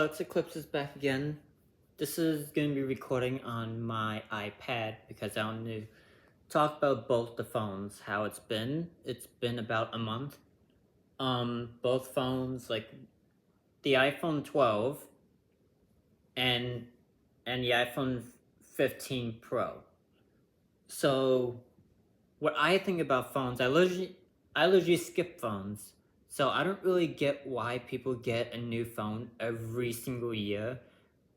It's Eclipse is back again. This is going to be recording on my iPad because I want to talk about both the phones, how it's been. It's been about a month. Both phones, like the iPhone 12 and the iPhone 15 Pro. So, what I think about phones, I literally skip phones. So I don't really get why people get a new phone every single year.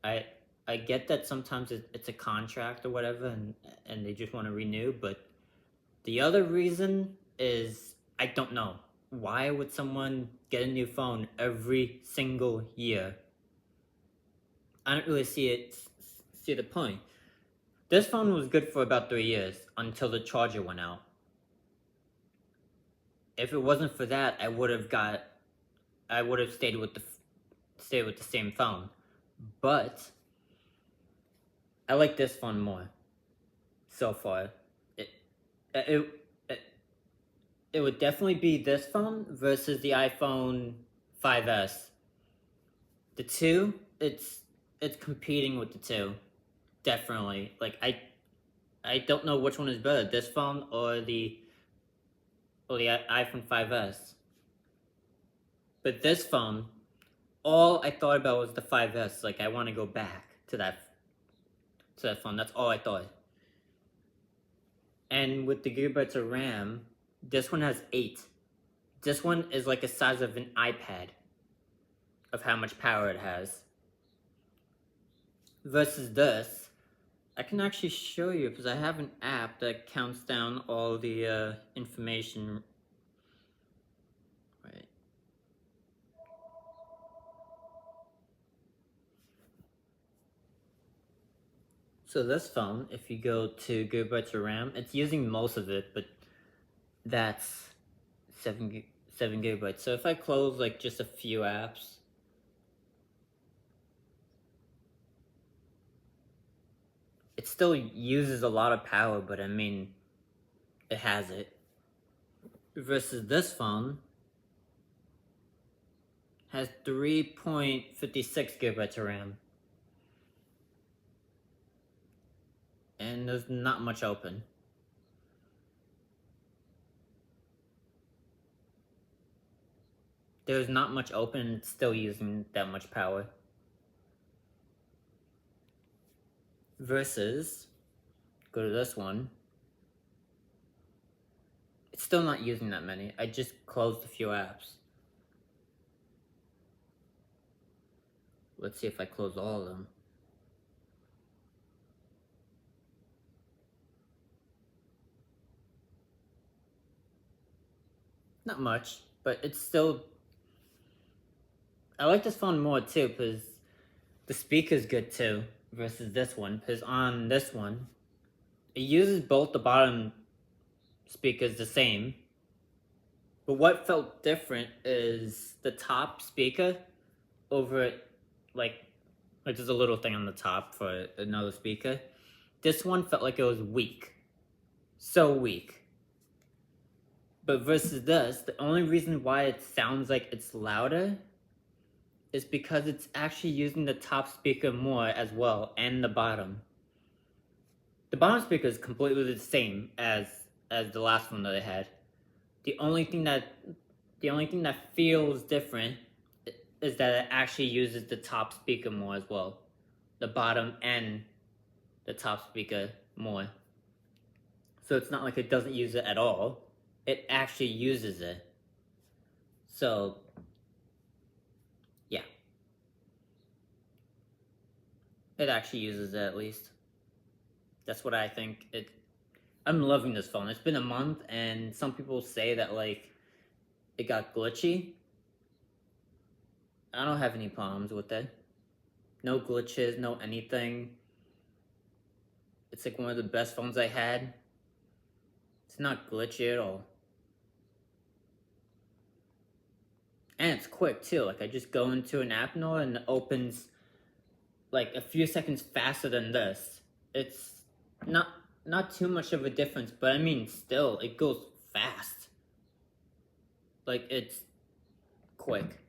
I I get that sometimes it's a contract or whatever, and they just want to renew. But the other reason is I don't know. Why would someone get a new phone every single year? I don't really see the point. This phone was good for about 3 years until the charger went out. If it wasn't for that, I would have stayed with the same phone. But I like this phone more so far. It it it, it would definitely be this phone versus the iPhone 5S. The two, it's competing with the two. Definitely. Like I don't know which one is better, this phone or the iPhone 5S. But this phone, all I thought about was the 5S. Like I want to go back to that phone. That's all I thought. And with the gigabytes of RAM, this one has 8. This one is like the size of an iPad of how much power it has. Versus this, I can actually show you because I have an app that counts down all the information. Right. So this phone, if you go to gigabytes of RAM, it's using most of it, but that's 7 gigabytes. So if I close like just a few apps, it still uses a lot of power, but I mean, it has it. Versus this phone has 3.56 gigabytes of RAM. And there's not much open. There's not much open and it's still using that much power. Versus, go to this one. It's still not using that many. I just closed a few apps. Let's see if I close all of them. Not much, but it's still... I like this phone more too because the speaker's good too versus this one. Because on this one, it uses both the bottom speakers the same. But what felt different is the top speaker over it, like there's a little thing on the top for another speaker. This one felt like it was weak. So weak. But versus this, the only reason why it sounds like it's louder is because it's actually using the top speaker more as well, and the bottom. The bottom speaker is completely the same as the last one that I had. The only thing that feels different is that it actually uses the top speaker more as well. The bottom and the top speaker more. So it's not like it doesn't use it at all. It actually uses it. So, yeah. It actually uses it at least. That's what I think. I'm loving this phone. It's been a month and some people say that like it got glitchy. I don't have any problems with it. No glitches, no anything. It's like one of the best phones I had. It's not glitchy at all. And it's quick too. Like I just go into an app now and it opens like a few seconds faster than this. It's not too much of a difference, but I mean still it goes fast. Like it's quick.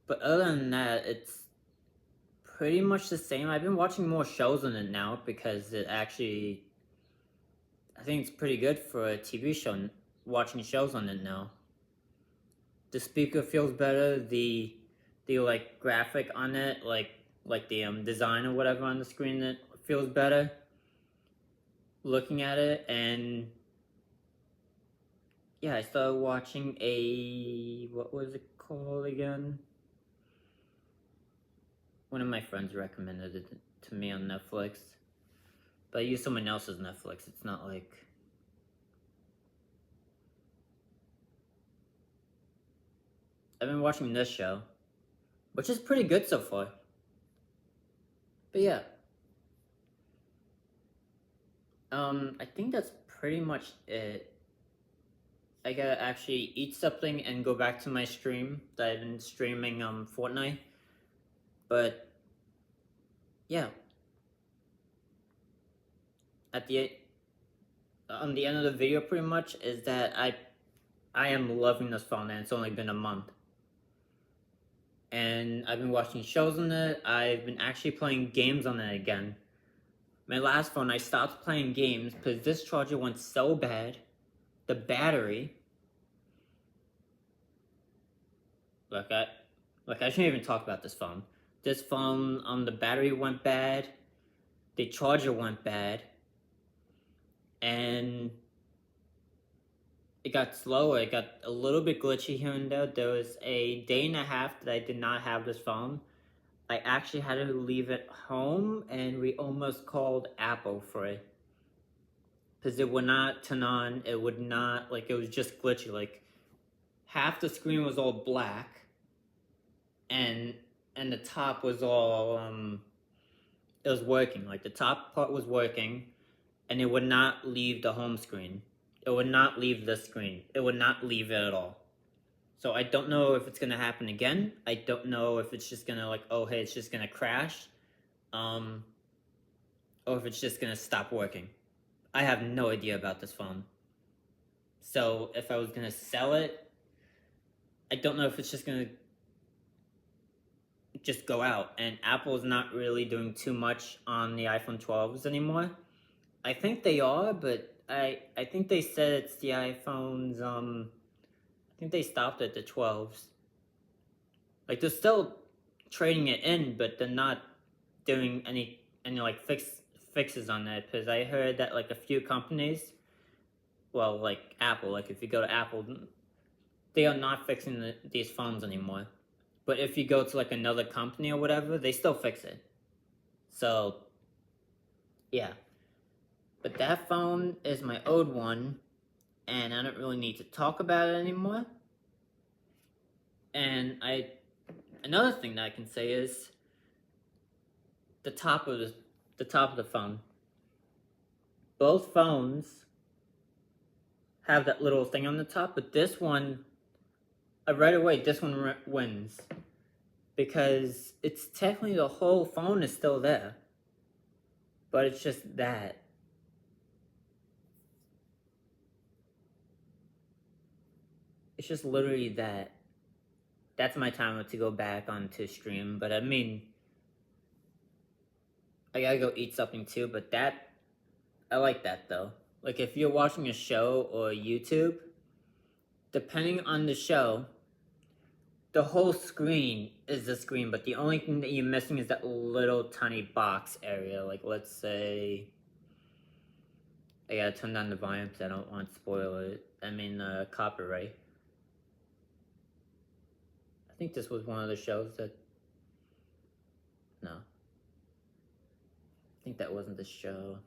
But other than that, pretty much the same. I've been watching more shows on it now because it actually, I think it's pretty good for a TV show. Watching shows on it now, the speaker feels better. The like graphic on it, like the design or whatever on the screen, it feels better. Looking at it, and yeah, I started watching what was it called again? One of my friends recommended it to me on Netflix, but I use someone else's Netflix. It's not like I've been watching this show, which is pretty good so far. But yeah, I think that's pretty much it. I gotta actually eat something and go back to my stream that I've been streaming Fortnite. But yeah, at the on the end of the video, pretty much is that I am loving this phone, and it's only been a month. And I've been watching shows on it. I've been actually playing games on it again. My last phone, I stopped playing games because this charger went so bad. The battery, like I shouldn't even talk about this phone. This phone, the battery went bad. The charger went bad, and it got slower. It got a little bit glitchy here and there. There was a day and a half that I did not have this phone. I actually had to leave it home, and we almost called Apple for it. Because it would not turn on, it would not, like, it was just glitchy. Like, half the screen was all black, and the top was all, it was working. Like, the top part was working, and it would not leave the home screen. It would not leave the screen. It would not leave it at all. So I don't know if it's gonna happen again. I don't know if it's just gonna like, oh hey, it's just gonna crash, or if it's just gonna stop working. I have no idea about this phone. So if I was gonna sell it, I don't know if it's just gonna just go out. And Apple's not really doing too much on the iPhone 12s anymore. I think they are, but I think they said it's the iPhones. I think they stopped at the 12s. Like they're still trading it in, but they're not doing any like fixes on that. Because I heard that like a few companies, well, like Apple, like if you go to Apple, they are not fixing these phones anymore. But if you go to like another company or whatever, they still fix it. So yeah. But that phone is my old one, and I don't really need to talk about it anymore. And another thing that I can say is the top of the phone. Both phones have that little thing on the top, but this one, right away, this one wins because it's technically the whole phone is still there, but it's just that. It's just literally that. That's my time to go back onto stream, but I mean, I gotta go eat something too, but that, I like that though. Like if you're watching a show or YouTube, depending on the show, the whole screen is the screen, but the only thing that you're missing is that little tiny box area. Like let's say, I gotta turn down the volume because I don't want to spoil it. I mean, copyright. I think this was one of the shows that, no. I think that wasn't the show.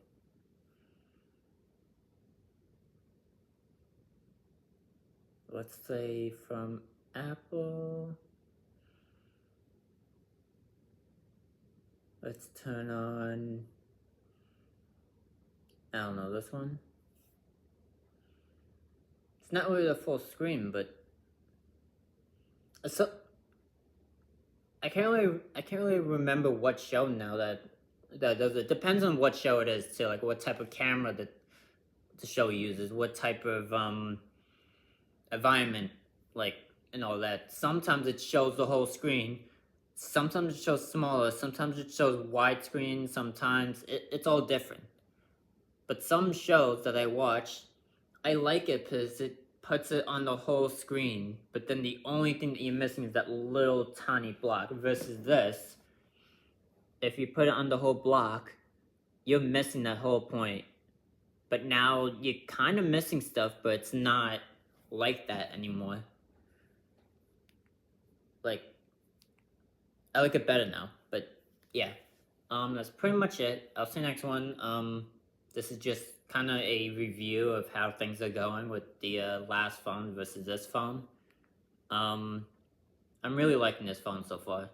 Let's say from Apple. Let's turn on, I don't know, this one. It's not really the full screen, but so I can't really remember what show now that does it. Depends on what show it is too, like what type of camera that the show uses, what type of environment, like and all that. Sometimes it shows the whole screen. sometimes it shows smaller, sometimes it shows widescreen, sometimes it's all different. But some shows that I watch, I like it because it puts it on the whole screen, but then the only thing that you're missing is that little tiny block. Versus this, if you put it on the whole block, you're missing that whole point. But now you're kind of missing stuff, but it's not like that anymore. Like, I like it better now. But yeah, that's pretty much it. I'll see you next one. This is just kind of a review of how things are going with the last phone versus this phone. I'm really liking this phone so far,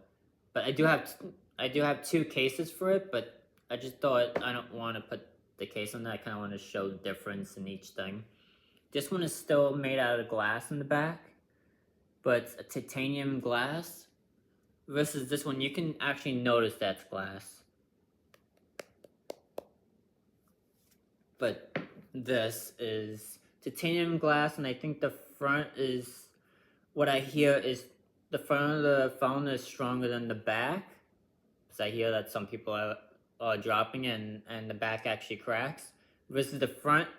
but I do have two cases for it. But I just thought I don't want to put the case on that. I kind of want to show the difference in each thing. This one is still made out of glass in the back, but it's a titanium glass. Versus this one, you can actually notice that's glass. But this is titanium glass, and I think the front is, what I hear is the front of the phone is stronger than the back. Because I hear that some people are dropping it and the back actually cracks. Versus the front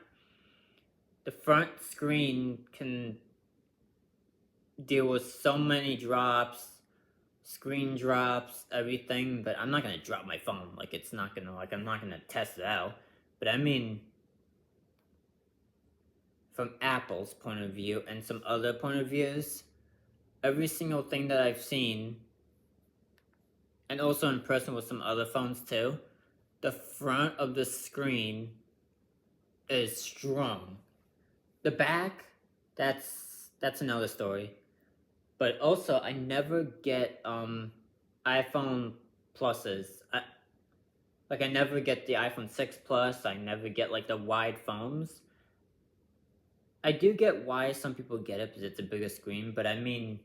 screen can deal with so many drops, screen drops, everything, but I'm not gonna drop my phone. Like, it's not gonna, like, I'm not gonna test it out. But I mean, from Apple's point of view and some other point of views, every single thing that I've seen, and also in person with some other phones too, the front of the screen is strong. The back, that's another story. But also, I never get iPhone Pluses. I never get the iPhone 6 Plus. I never get like the wide phones. I do get why some people get it because it's a bigger screen, but I mean,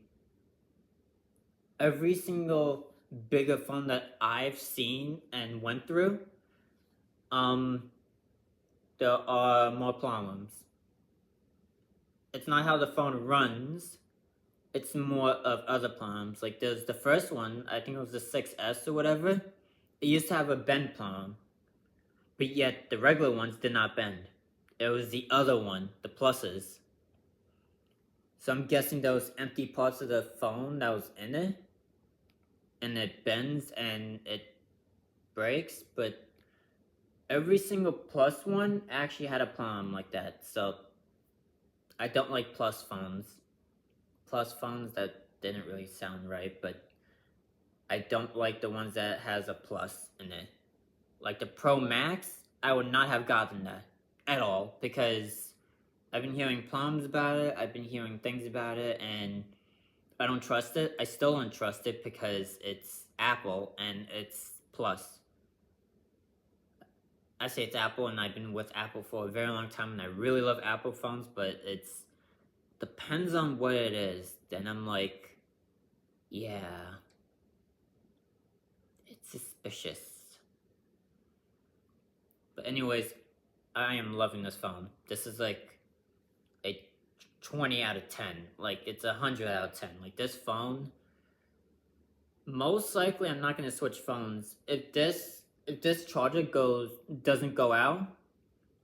every single bigger phone that I've seen and went through, there are more problems. It's not how the phone runs, it's more of other problems. Like, there's the first one, I think it was the 6S or whatever, it used to have a bend problem, but yet the regular ones did not bend. It was the other one, the Pluses. So I'm guessing those empty parts of the phone that was in it, and it bends and it breaks, but every single Plus one actually had a problem like that. So I don't like Plus phones. Plus phones, that didn't really sound right, but I don't like the ones that has a plus in it. Like the Pro Max, I would not have gotten that at all, because I've been hearing problems about it, I've been hearing things about it, and I don't trust it. I still don't trust it because it's Apple and it's Plus. I say it's Apple, and I've been with Apple for a very long time, and I really love Apple phones, but it's depends on what it is. Then I'm like, yeah, it's suspicious. But anyways, I am loving this phone. This is like a 20 out of 10. Like, it's 100 out of 10. Like, this phone, most likely I'm not going to switch phones. If this charger doesn't go out,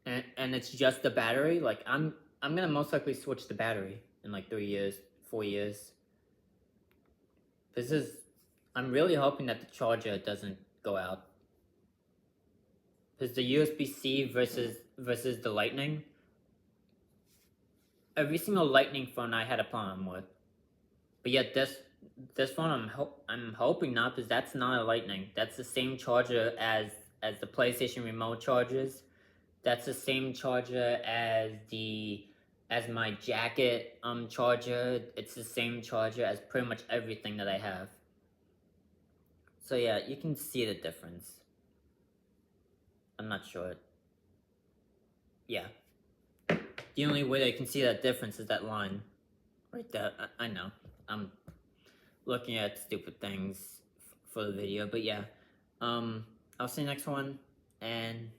and it's just the battery, like, I'm gonna most likely switch the battery in like 3 years, 4 years. I'm really hoping that the charger doesn't go out. Because the USB-C versus the Lightning, every single Lightning phone I had a problem with. But yet this phone I'm hoping not, because that's not a Lightning. That's the same charger as the PlayStation remote chargers. That's the same charger as my jacket charger. It's the same charger as pretty much everything that I have. So yeah, you can see the difference. I'm not sure. Yeah. The only way that you can see that difference is that line. Right there. I know. I'm looking at stupid things for the video, but yeah. I'll see you next one, and